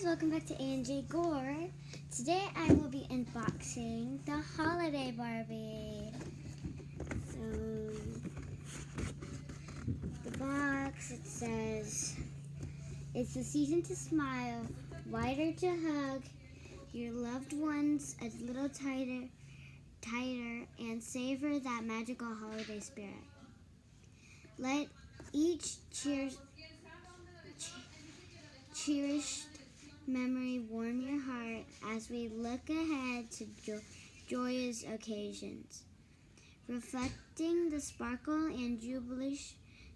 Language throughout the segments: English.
welcome back to AJ Gore. Today I will be unboxing the Holiday Barbie. So, the box, it says, it's the season to smile, wider to hug your loved ones a little tighter, and savor that magical holiday spirit. Let each cherished memory warm your heart as we look ahead to joyous occasions, reflecting the sparkle and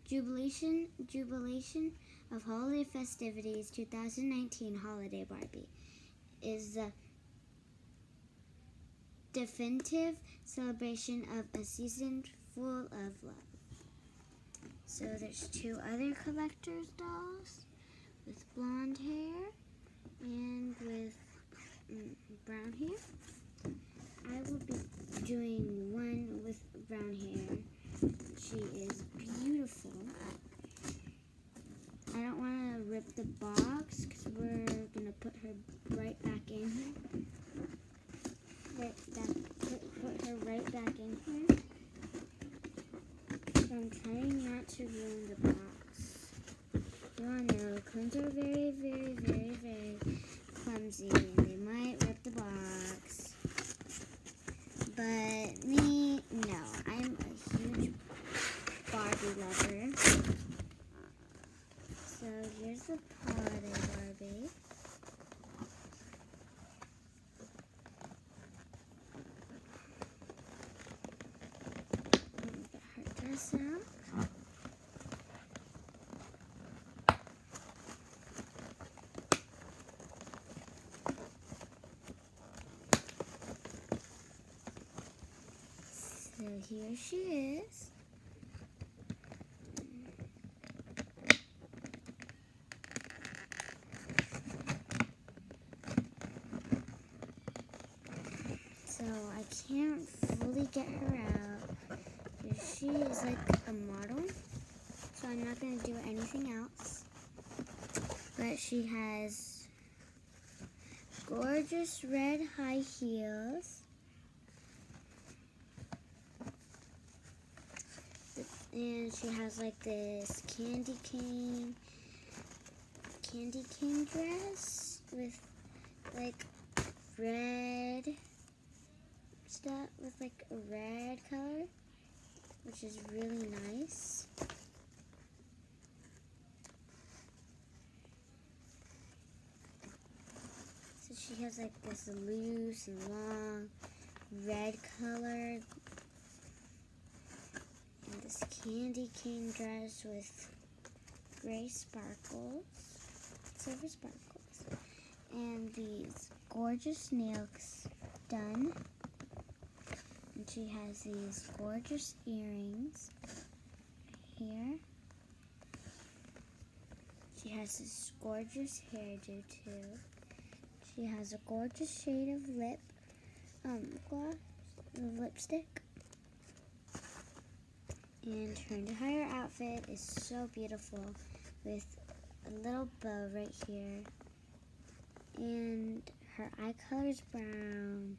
jubilation of holiday festivities. 2019 Holiday Barbie is the definitive celebration of a season full of love. So there's two other collector's dolls with blonde hair and with brown hair. I will be doing one with brown hair. She is beautiful. I don't want to rip the box because we're going to put her right back in here. Put her right back in here. So I'm trying not to ruin the box. You all know, cones are very, very, very, very clumsy, and they might rip the box. But me, no. I'm a huge Barbie lover. So here's the Holiday Barbie. Get her dress out. So here she is. So I can't fully get her out. She is like a model, so I'm not going to do anything else. But she has gorgeous red high heels. And she has like this candy cane dress with like red stuff, with like a red color, which is really nice. So she has like this loose and long red color. And this candy cane dress with gray sparkles, silver sparkles, and these gorgeous nails done. And she has these gorgeous earrings here. She has this gorgeous hairdo too. She has a gorgeous shade of gloss, lipstick. And her entire outfit is so beautiful with a little bow right here. And her eye color is brown.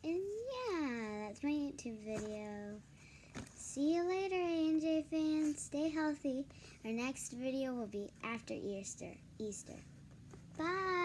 And yeah, that's my YouTube video. See you later, AJ fans. Stay healthy. Our next video will be after Easter. Bye.